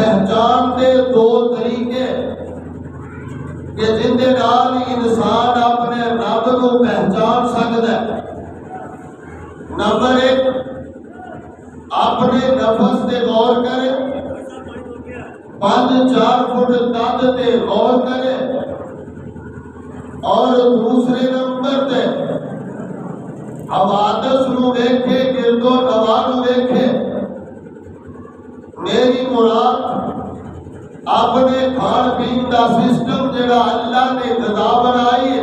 پہچان دے دو طریقے کہ جن دے نال انسان اپنے رب کو پہچان سکتا ہے۔ نمبر ایک، اپنے نفس تے غور کرے، 5-4 فٹ قد تے غور کرے، اور دوسرے نمبر تے حوادث نو ویکھے، گرد و نواح نو ویکھے۔ میری مراد اپنے کھان پین دا سسٹم جڑا اللہ نے غذا بنائی ہے،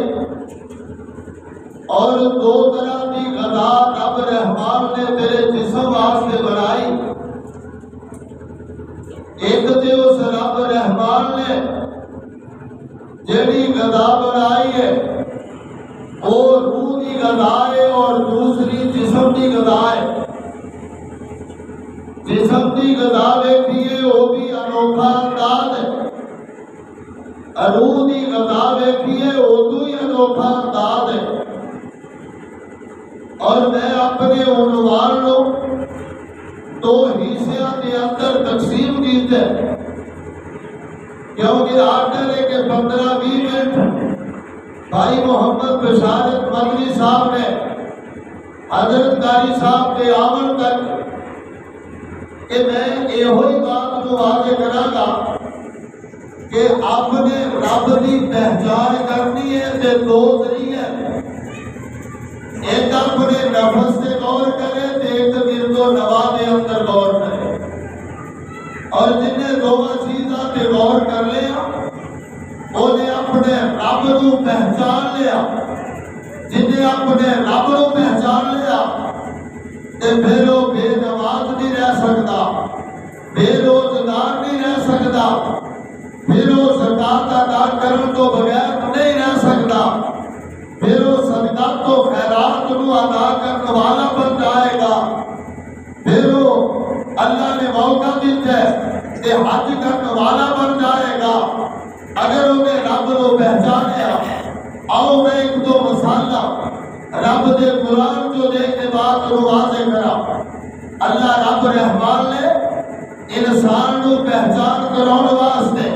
اور 2 طرح کی غذا رب رحمان نے تیرے جسم واسطے بنائی۔ ایک تے اس رب رحمان نے جڑی غذا بنائی ہے وہ روح کی غذا ہے، اور دوسری جسم کی غذا ہے۔ جسم کی غذا ویکھیے وہ بھی انوکھا انداز ہے، روح کی غذا ویکھیے وہ ہی انوکھا انداز ہے۔ اور میں اپنے عنوان کو 2 حصوں کے اندر تقسیم کیتے ہیں، کیونکہ آرڈر ہے کہ 15-20 منٹ بھائی محمد بشارت مدنی صاحب نے حضرت قاری صاحب کے آمن تک کہ میں یہ بات کو واضح کراں گا کہ اپنے رب کی پہچان کرنی ہے تے 2 ذریعے، ایک اپنے نفس سے غور کرے تے ایک گرد و نواح دے اندر غور کرے۔ اور جن نے 2 چیزاں تے غور کر لیا انہیں اپنے رب کو پہچان لیا۔ جن نے اپنے رب کو پہچان لیا تے پھر وہ بے نماز نہیں رہ سکتا، بے روزگار نہیں رہ سکتا، پھر وہ زکات ادا کرنے تو بغیر نہیں رہ سکتا، پھر وہ صدقات و خیرات کو ادا کرنے والا بن جائے گا، پھر وہ اللہ نے موقع دیتا ہے کہ حج کرنے والا بن جائے گا اگر انہیں رب کو پہچانیا۔ آؤ میں 1-2 مسالہ رب دے قرآن جو دے کے بات کو واضح کرا۔ اللہ رب رحمان نے انسان کو پہچان کراؤن واسطے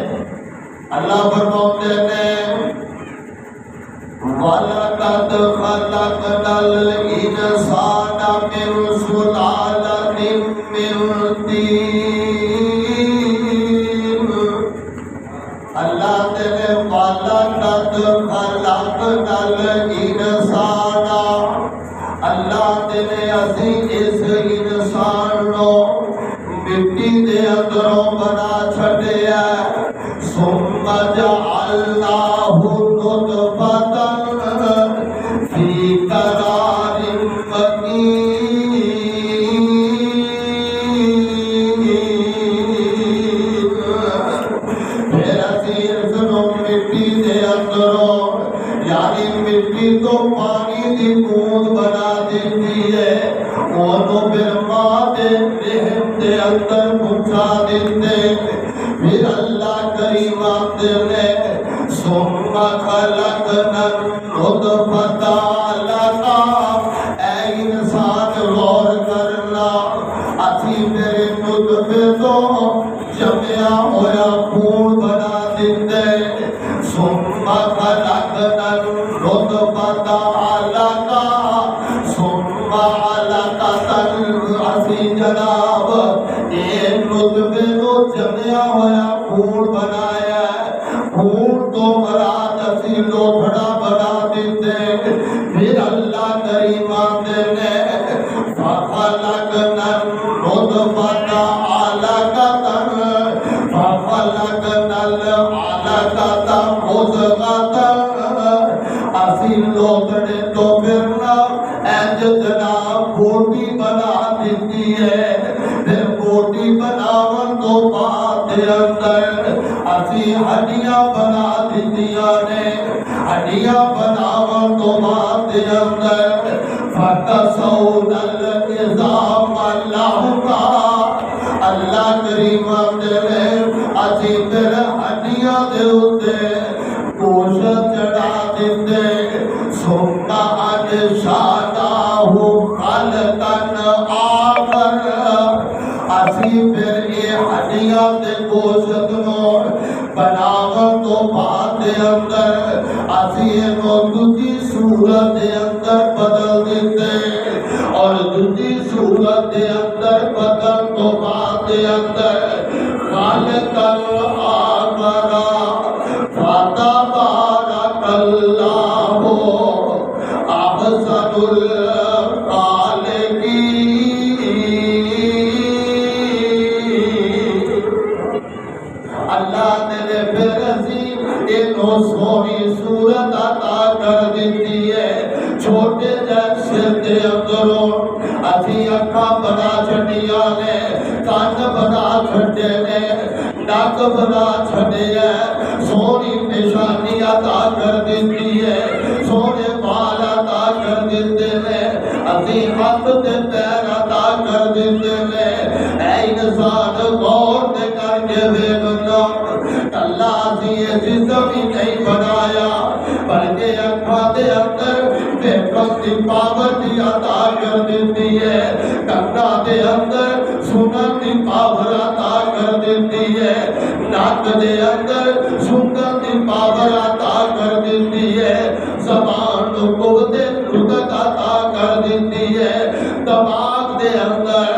اللہ فرماتے ہیں وَلَقَدْ خَلَقْنَا الْإِنسَانَ مِنْ سُلَالَةٍ مِّن طِينٍ۔ اللہ تیرے وَلَقَدْ خَلَقْنَا الْإِنسَانَ، اللہ تیرے اسی اس انسان کو مٹی دے اندروں بنا چھڑیا، ثُمَّ جَعَلْنَاهُ نُطْفَةً فِي قَرَارٍ مَّكِينٍ۔ پھر اسی اس کو مٹی دے اندروں یعنی مٹی کو پانی دی بوند بنا دیتی ہے، انہوں پھر ماں دے رحم دے اندر پہنچا دیتے۔ پھر اللہ کریم آتے نے ثم خلقنا النطفة علقة، اے انسان غور کرنا، اسی تیرے نطفے تو جمیا ہوا خون بنا دیتے۔ ثم خلقنا النطفة علقة ثم علقة، اسی جناب ایک نطفے کو جمیا ہوا خون بنایا، خون تو مراد اسی لوتھڑا بنا دیتے۔ پھر اللہ کریم آتے نے فَخَلَقْنَا النُّطْفَةَ عَلَقَةً فَخَلَقْنَا الْعَلَقَةَ مُضْغَةً، اسی لوتھڑے تو پھر اینج جناب بوٹی بنا دیتی ہے۔ پھر بوٹی بناون تو بعد اندر اسی ہڈیاں بنا دیتیاں نے، ہڈیاں بناون تو بعد اندر فَكَسَوْنَا الْعِظَامَ لَحْمًا، اللہ کریم نے اسی پھر ہڈیاں دے اتے گوشت چڑھا دیتے۔ ثُمَّ أَنشَأْنَاهُ خَلْقًا آخَرَ، اسی پھر یہ ہڈیاں دے گوشت نو بناون تو بعد دے اندر اسی اینو دوجی صورت دے اندر بدل دیتے اور دوجی صورت دے اندر بدل تو بعد دے اندر خالق الآخرہ فتبارک اللہ احسن الخالقین۔ اللہ نے پھر انہوں سونی صورت عطا کر دیتی ہے، چھوٹے جیسے دے اندروں اسی اکھا بنا چھڑیا نے، کان بنا چھڑے نے، ناک بنا چھڑے ہے، سونی نشانی عطا کر دیتی ہے، سونے بال عطا کر دیتے ہیں، اسی ہاتھ دے پیر عطا کر دیتے ہیں۔ اے انسان غور دے کر کے بیگنا اللہ سے یہ جسم ہی نہیں بنایا بلکہ اکھا دے اندر دیکھن کی پاور دی عطا کر دیتی ہے، کنا دے اندر سنن کی پاور عطا کر دیتی ہے، ناک دے اندر سنن کی پاور عطا کر دیتی ہے، زبان کو قوت نطق عطا کر دیتی ہے، دماغ دے اندر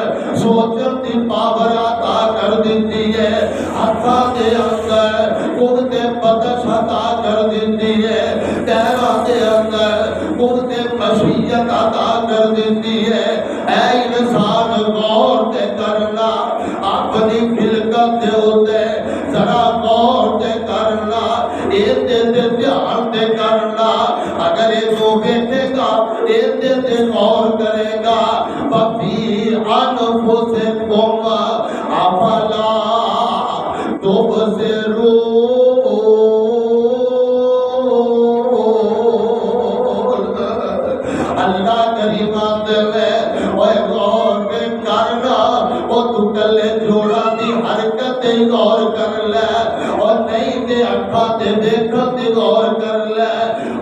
سوچن کی پاور عطا کر دیتی ہے، ہاتھاں دے اندر قوت بدش عطا کر دیتی ہے، پیراں دے اندر قوت مشیت عطا کر دیتی ہے۔ اے انسان غور تے کرنا اپنی خلقت دے ہوتے ذرا غور تے کرنا، ایتے تے دھیان تے کرنا، اگر یہ تو بیٹھے گا ایتے تے غور کرے گا وَفِي أَنفُسِكُمْ أَفَلَا تُبْصِرُونَ۔ اللہ کریم آتے میں اوہ غور کے کرنا، وہ تو کلے جوڑا دی حرکت دی غور کر لے، اور نہیں دے اکھا دے دیکھن دی غور کر لے،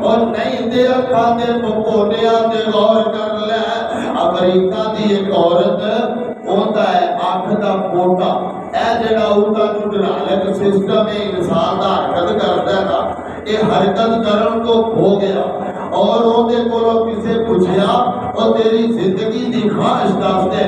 اور نہیں دے اکھا دے پکوڑیاں دی غور کر لے۔ امریکہ دی ایک عورت ہوتا ہے آنکھ دا پوٹا، اے جڑا اوٹا نیورالک سسٹم ہے انسان دا حرکت کرتا ہے نا، یہ حرکت کرن کو ہو گیا اور وہ دے کولو کسے پوچھیا اور تیری زندگی دی خواہش دس دے،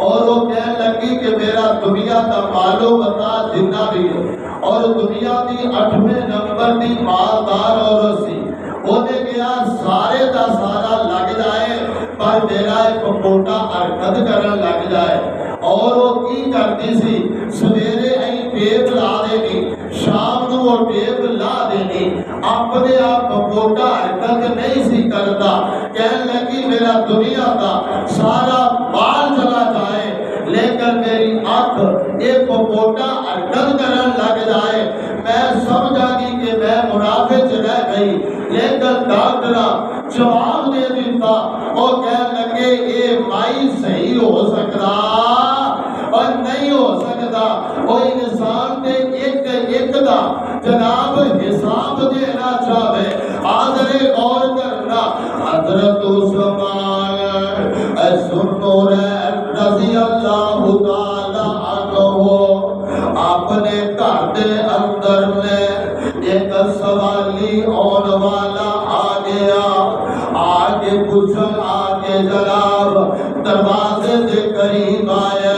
اور وہ کہنے لگی کہ میرا دنیا دا مالو بتا جتنا بھی ہے اور دنیا دی 8ویں نمبر دی مالدار عورت سی، وہ نے کہا سارے دا سارا لگ جائے پر میرا ایک پوٹا حرکت کرن لگ جائے، اور وہ کی کرتی سی سویرے این ٹیپ لا دینی، شام نو وہ ٹیپ لا دینی، اپنے آپ پوٹا حرکت نہیں سی کرتا، کہنے لگی میرا دنیا کا سارا مال چلا جائے لیکن میری آنکھ ایک پوٹا حرکت کرن لگ جائے، میں سمجھا گی کہ میں منافع رہ گئی، لیکن ڈاکٹرہ جواب دے دیتا اور کہنے لگے اے مائی صحیح ہو سکتا اور نہیں ہو سکتا، وہ انسان نے ایک دا جناب حساب دینا چاہے، حاضر غور کرنا۔ حضرت عثمان ذوالنورین رضی اللہ تعالی عنہ اپنے گھر دے اندر میں ایک سوالی آن والا آ گیا، آگے پوچھن آگے جناب دروازے دے قریب آیا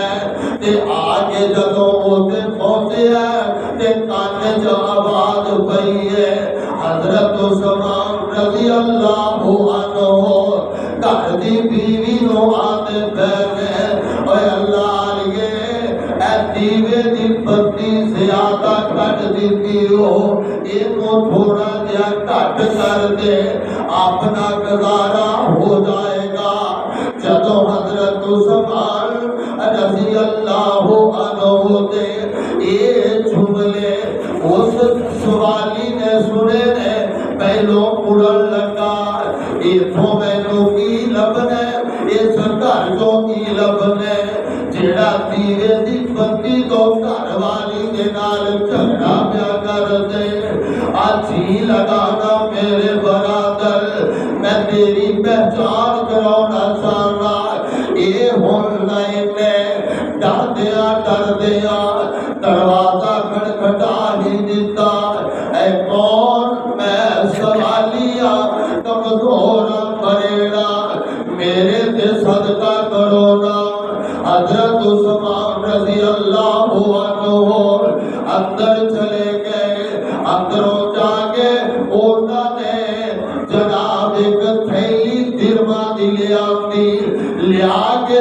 تے آگے جدوں اوتے پہنچے تے کان جو آواز پئی ہے حضرت عثمان رضی اللہ عنہ گھر دی بیوی نو آتے پہنے اے اللہ علیہ اے دیوے دی بتی زیادہ کٹ دیتی ہو، اینو تھوڑا جہا کٹ کر دے اپنا گزارا ہو جائے گا۔ جدوں حضرت عثمان رضی اللہ عنہ دے یہ جملے اس سوالی نے سنے نے پہلو اڑن لگا، ایتھوں مینوں کی لبنے اس گھر جو کی لبنے جڑا دیوے دی بتی تو گھر والی دے نال جھگڑا پیا کر دے، آجی لگانا میرے برادر میں تیری پہچان کرانا چاہنا، اے ہن نہیں میں ڈر دیا دروازہ کھٹکھٹا ہی دیتا اے کون میں سوالیا کمزور پریڑا میرے تے صدقہ کرو نا حضرت عثمان رضی اللہ عنہ اندر چلے گئے اندروں جا کے انہوں نے جناب ایک تھیلی درما دی لیا کے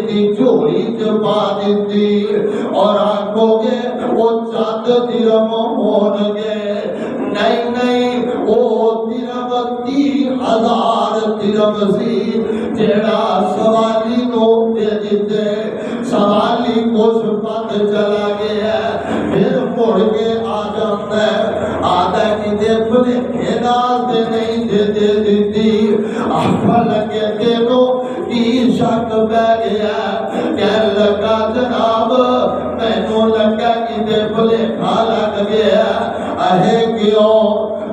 دی چوری چپا دیتی اور آنکھوں کے وہ چند درم ہون گے نہیں وہ درم 30,000 درم سی جیڑا سوالی نو دے دیتے سوالی کچھ پت چلا گیا پھر مڑ کے آ جاتا ہے آدھا کی دے پلے نال دے نہیں دے دیتی آپ لگے دیکھو کی شک بہ گیا کہنے لگا جناب میں نو لگا کی دے پلے کھا لگ گیا اہے کیوں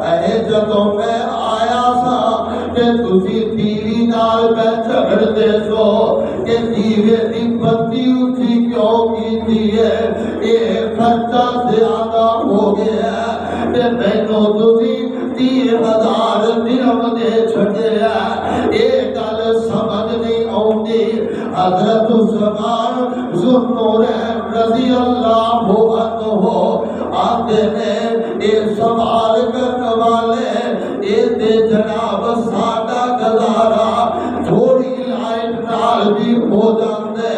اہے جدوں میں آیا سا کہ تسی دیوی نال میں جھگڑ دے سو کہ دیوے دی بتی اٹھی کیوں کی دیئے یہ خرچہ زیادہ ہو گیا کہ میں نو تسی 30,000 درم دے چھڑے ایک گل سمجھ نہیں آؤندی حضرت عثمان ذوالنورین رضی اللہ عنہ آتے نے یہ سوال کرنے والے یہ جناب ساڈا گزارا تھوڑی لائٹ نال بھی ہو جاندے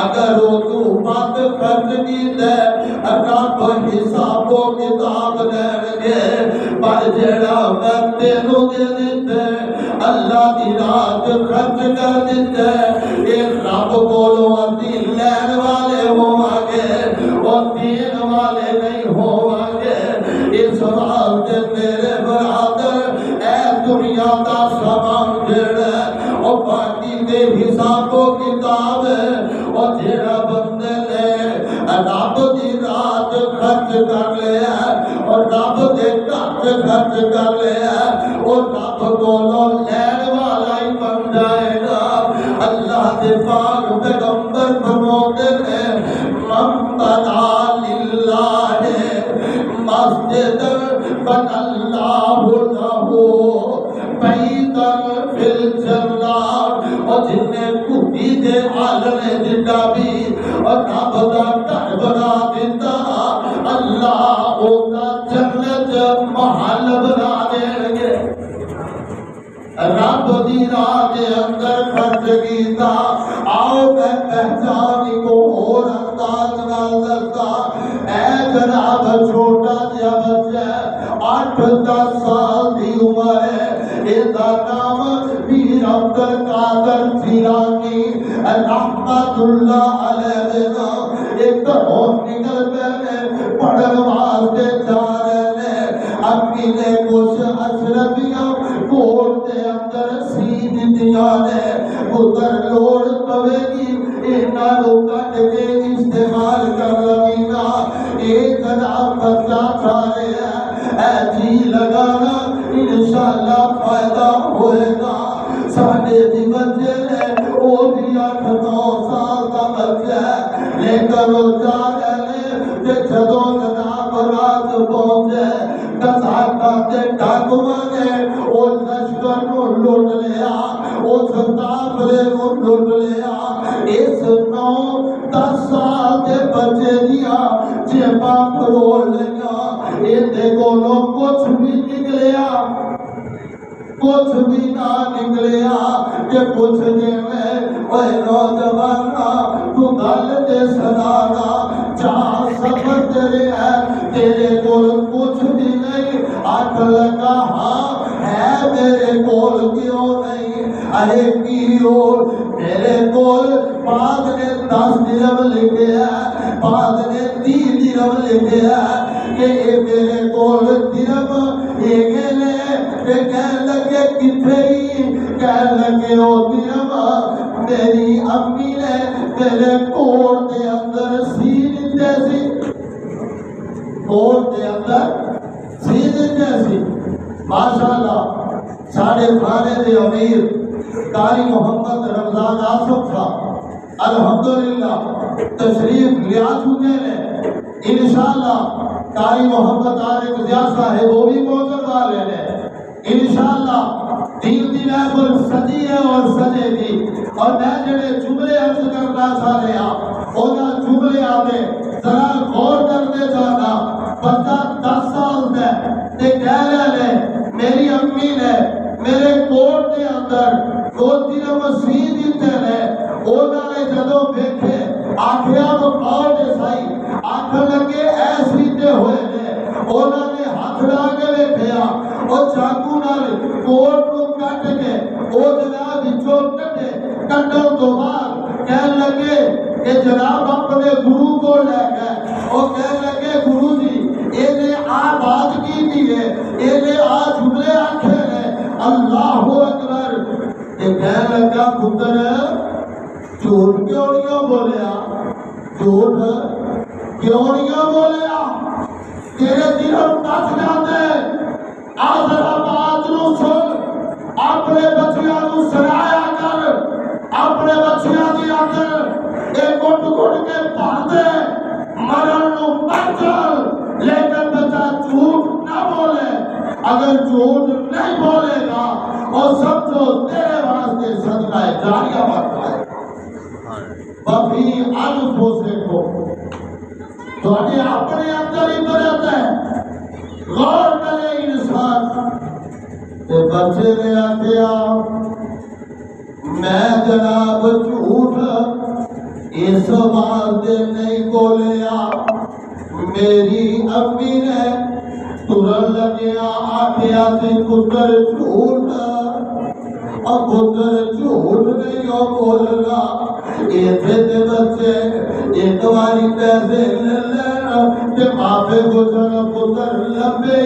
اگر وہ تو بات خرچ کی دے رب حساب و کتاب دین گے پر جڑا میں تینوں دے دیتے اللہ دی رات خرچ کر دیتے یہ رب بولو اتی لین والے ہوا گے اور دین والے نہیں ہوا گے یہ سوال تے میرے برادر اے دنیا دا سامان جڑا اور باقی دے حساب و کتاب اور جڑا بندے نے رب دی رات خرچ کر لیا اور رب دے گھر خرچ کر لیا اور رب کولوں لین والا ہی بن جائے گا اللہ دے پاک پیغمبر فرماتے ہیں من بنا للہ مسجد بنا اللہ لہ بیتا فی الجنہ اور جن نے کھوٹی دے عالم جنہ بھی اور رب دا گھر بنا دیتا اللہ ہوتا جنت محل بنا دیں گے رب دی راہ دے اندر خرچ کیتا آؤ میں پہچانی کو اور انداز نال دستا اے جناب چھوٹا جہا بچہ 8-10 سال دی عمر ہے یہ دا نام پیر عبد القادر جیلانی رحمت اللہ علیہ ایک گھروں نکل گئے پڑھن واسطے جا رہے ہیں امی نے کچھ اشرفیاں کوٹ دے اندر سید دیا نے ادھر لوڑ پوے گی انہاں نو کٹ کے استعمال کر لینا ایک جناب بچہ کھا رہے ہیں اے جی لگانا انشاءاللہ فائدہ ہوئے گا ساڑھے دی بچے نے وہ بھی 8-9 سال کا بچہ ہے لے کر وہ جا رہے ہیں کہ جدوں جناب رات پہنچے کساکا دے ڈاکواں نے وہ لشکر کو لوٹ لیا وہ ستافلے کو لوٹ لیا اس 9-10 سال دے بچے دیا جیبا پرول لیا یہ دیکھو لوگ کچھ بھی نکلیا کچھ بھی نہ نکلیا کہ کچھ دے میں اے نوجوانا تو گل دے صدانا جہاں سفر تیرے ہے تیرے کول کچھ بھی نہیں آٹھ لگا ہاں ہے میرے کول کیوں نہیں ارے کیوں میرے کول بعد نے 10 درم لکھے ہے بعد نے 30 درم لکھے ہے کہ یہ میرے کول درم یہ گلے کہ کہہ لگے کتھے ہی کہہ لگے او درم میری امی نے میرے کوٹ دے اندر سید جیسی کوٹ دے اندر سید جیسی ماشاءاللہ ساڑھے خانے دے امیر قاری محمد رمضان آصف صاحب الحمدللہ تشریف لیا چکے ہیں انشاءاللہ قاری محمد طارق ضیاء صاحب وہ بھی موجود والے ہیں انشاءاللہ دین دی محفل سجی ہے اور سجے گی اور میں جڑے جملے عرض کرنا چاہ رہا اونا جملے آوے ذرا غور کرنے جانا بندہ 10 سال دے تے کہہ رہے نے میری امی نے میرے کوٹ دے اندر 2-3 مسیح دیتے نے اونا نے جدوں دیکھے آکھیا مقاؤ دے سائی آکھن لگے ایسی دے ہوئے نے اونا نے ہاتھ ڈا کے دیکھیا اور چاقو نال کوٹ کو کٹ کے او جناب وچوں کٹے کٹن تو بعد کہنے لگے کہ جناب اپنے گرو کو لے گئے اور کہنے لگے گرو جی اینے آ بات کی دیئے اینے آ جملے آنکھے نے اللہ اکبر یہ کہنے لگا پتر جھوٹ کیوں نہیں بولیا جھوٹ کیوں نہیں بولیا تیرے دلوں بچ جاتے آذرا بات نو سن اپنے بچیاں نو سرایا کر اپنے بچیاں دی اندر ایک گھٹ گھٹ کے پڑھ دے مرن نو مر چل لیکن بچہ جھوٹ نہ بولے اگر جھوٹ نہیں بولے گا اور سمجھو تیرے واسطے صدقہ جاریہ بنتا ہے وفی انفسکم تو اپنے اندر عبرت ہے غور کرے انسان تے بچے نے آکھیا میں جناب جھوٹ اس واسطے نہیں بولیا میری امی نے ترن لگیا آکھیا تے پتر جھوٹ اب پتر جھوٹ نہیں بولنا ایتھے تے بچے ایک باری پیسے لے لینا تے باپے کو چلو پتر لبے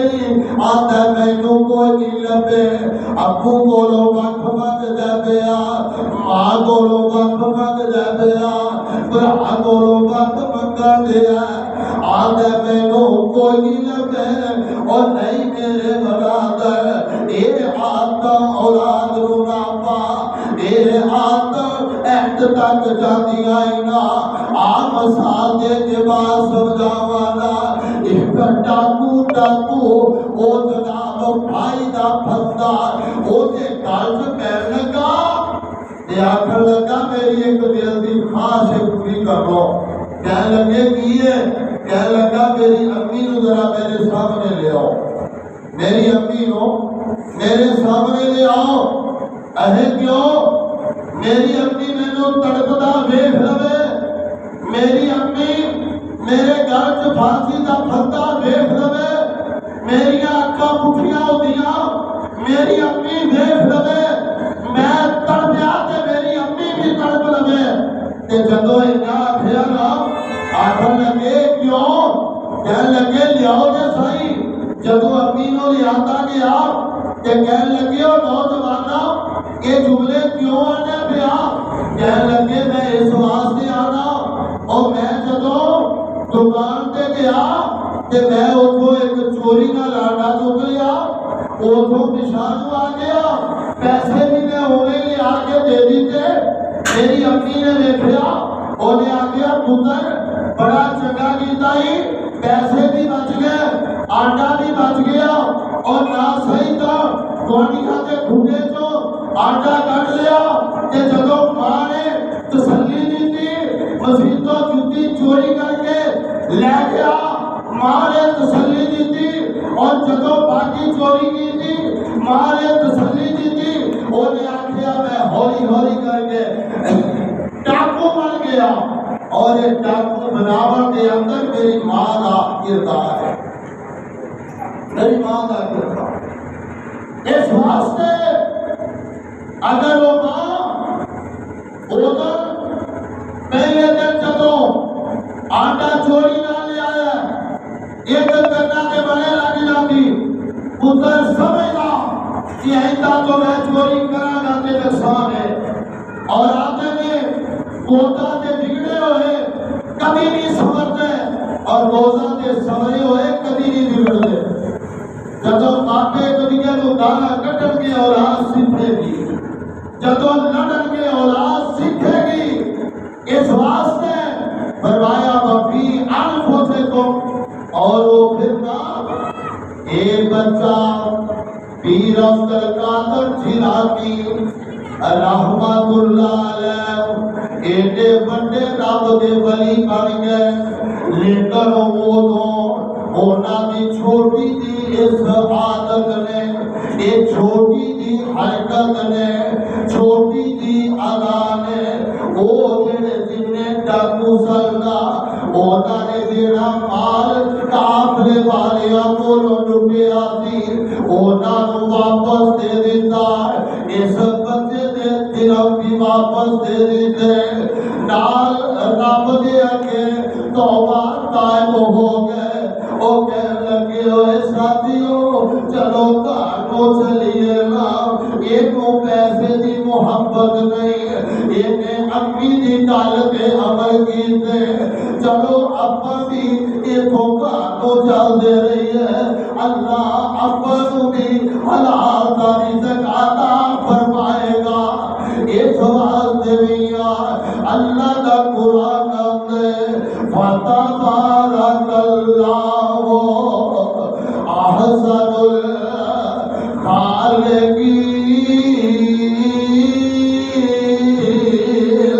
آتا مینو کوئی نہیں لبے ابو بولو وقت مانگ دے بیا ماں بولو وقت مانگ دے بیا برا بولو وقت منگا دیا آتا مینو کوئی نہیں لبے اور نہیں میرے برادر اے آتا اولاد رونا پا اے آتا احت تک جاتی آئینا آم سادے کے بعد سمجھاوانا ایک ٹاکو او جناب بھائی دا پھندا او جے کالج پہن لگا دے آکھر لگا میری ایک دل دی خواہش پوری کر لو کہنے لگے کیے کہنے لگا میری امی نو ذرا میرے سامنے لے آؤ میری امی نو میرے سامنے لے آؤ اہے کیوں میری امی میں نو تڑپدا ویکھ لوے میری امی میرے گھر چ پھانسی دا پھندا ویکھ لوے میری اکھاں پٹھیاں ہوندیاں میری امی ویکھ لوے میں تڑپیا تے میری امی بھی تڑپ لوے تے جدوں انہاں آکھیا نا آکھن لگے کیوں کہن لگے لیاؤ دے سائی جدوں امی نو لیاندا گیا تے کہن لگے او نوجوانا یہ جملے کیوں آنے پیا کہنے لگے میں اس واسطے آنا اور میں جدوں دکان تے گیا تے میں اتھوں ایک چوری نہ لاڈا چک لیا اتھوں پچھانو آ گیا پیسے بھی میں ہونے لے آ کے دے دیتے میری امی نے دیکھیا انہیں آ گیا پتر بڑا چنگا کیتا ہی پیسے بھی بچ گئے آنڈا بھی بچ گیا اور نہ صحیح تھا گوانڈیاں دے کھوٹے چوں آنڈا کٹ لیا کہ جدوں ماں نے تسلی دیتی مسیحتوں جوتی چوری کر کے لے گیا ماں نے تسلی دیتی اور جدوں باقی چوری کی تھی ماں نے تسلی دیتی انہیں آکھیا میں ہولی ہولی کر کے ڈاکو بن گیا اور یہ ڈاکو بناون کے اندر میری ماں کا کردار ہے میری ماں کا کردار اس واسطے اگر وہ ماں ادھر پہلے دن جدوں آٹا چوری نہ لے آیا ایک کرنا کے بنے لگ جاتی پتر سمجھا کہ ایسا تو میں چوری کرا گا تے نقصان ہے اور آتے نے کوتا کے بگڑے ہوئے کبھی نہیں سمجھتے اور روزہ کے سمرے ہوئے کبھی نہیں بگڑتے جدوں باپے کدیے نو گالا کٹن کے اولاد سیکھے گی جدوں لڑن کے اولاد سیکھے گی اس واسطے فرمایا وفی انفسکم اور وہ پھر نا ایک بچہ پیر عبد القادر جیلانی رحمت اللہ علیہ ایڈے بڑے رب دے ولی بن گئے، لیکن اونا دی چھوٹی دی اس عادت نے، ایک چھوٹی دی حرکت نے، چھوٹی دی ادا نے، وہ جڑے جنہیں ڈاکو سلنا اونا نے جڑا مال کافلے والیاں کو لٹیا سی اونا نو واپس دے دیتا، اس بچے دے دلوں بھی واپس دے دیتے، نال رب دے اگے توبہ قائم ہو گئے۔ او کہنے لگے ہوئے ساتھیوں چلو گھر کو چلیے نا، یہ تو پیسے دی محبت نہیں، یہ امی دی گل پہ عمل کیتے، چلو ابا بھی یہ تو گھر کو چل دے رہی ہے، اللہ ابا نو بھی حلال دا رزق عطا فرمائے گا۔ اس واسطے بھی اللہ دا قرآن نے فتبارک اللہ احسن الخالقین،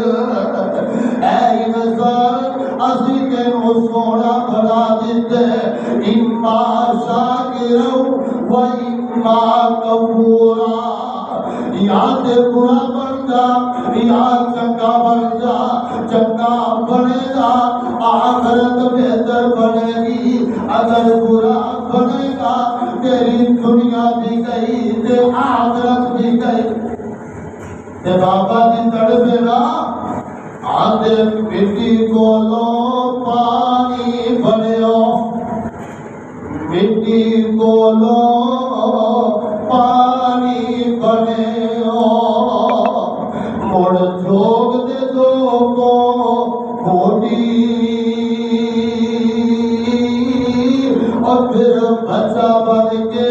اے انسان اسی تینوں سونا بنا دیتے، اما شاکرا و اما کفورا، یا تے برا بن جا یا چنگا بن جا، چنگا بنے گا آخرت بہتر بنے گی، اگر برا بنے گا تیری دنیا بھی گئی تے آخرت بھی گئی۔ تے بابا جی تڑپے نا آدھے مٹی کو لو پانی بنیو، مٹی کو لو پانی بنیو، مڑ جوگ دے دو کو کھوٹی، اور پھر بچہ بن کے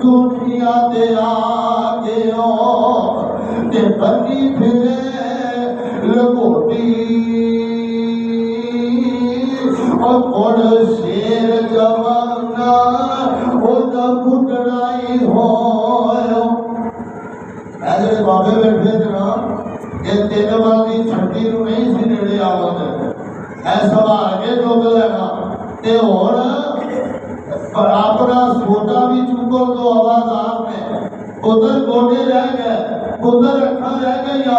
دنیا دے آگے تے بنی پھرے لگوٹی، اور مڑ شیر جوانا اونا گھٹنائی ہوئے۔ ایسے بابے بیٹھے تھے نا یہ تین والی چھٹی نو نہیں سی نیڑے آوت، ایسا آگے جو ملے گا تے اور پر اپنا سوٹا بھی چکو تو آواز آپ میں ادھر گوڑے رہ گئے، ادھر اکھا رہ گیا،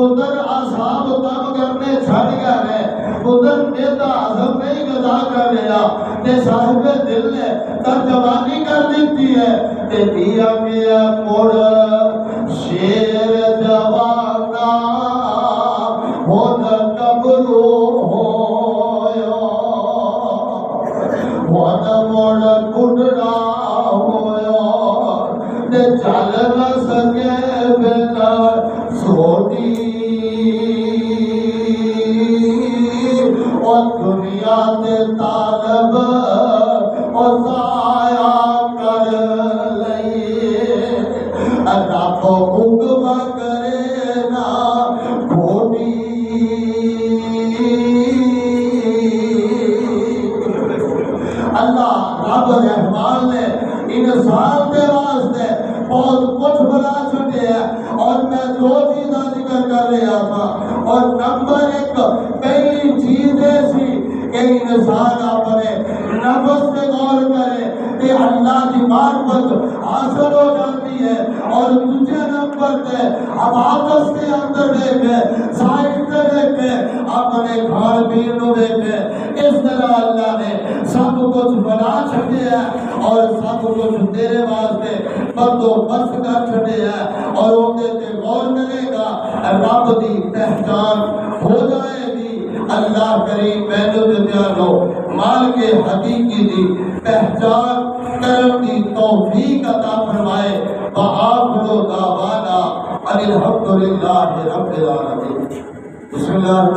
ادھر اصحاب تب کرنے چھڑ گئے، ادھر نیتا عظم نہیں گدا کر لیا، تے صاحب دل نے ترجمانی کر دیتی ہے، تے دیا گیا موڑ شیر جوانا ہون کبرو ہویا، ہون موڑ کھڑنا ہویا، تے چل نہ سکے بنا سوٹی، اور دنیا دے طالب اور ضائع کر لئیے، رب حکم کرے نا کھوٹی۔ اللہ رب رحمان نے انسان کے واسطے بہت کچھ بنا چھوٹے ہیں، اور میں دو چیزاں ذکر کر رہا تھا، اور نمبر ایک پہلی چیز ایسی کہ انسان اپنے نفس پہ غور کرے کہ اللہ کی معرفت حاصل ہو جاتی ہے، اور دوسرے نمبر پہ حواس کے اندر دیکھے، سائنس سے دیکھے، اپنے کھان پین کو دیکھے، اس طرح اللہ نے سب کچھ بنا چھٹے ہیں اور سب کچھ تیرے واسطے بندوبست کر چھٹے ہیں، اور وہ تے غور کرے گا رب دی پہچان ہو جائے گی۔ اللہ کریم پہلو دیانو مال کے حقیقی دی پہچان کرم دی توفیق عطا فرمائے۔ وآخر دعوانا ان الحمدللہ رب العالمین۔ بسم اللہ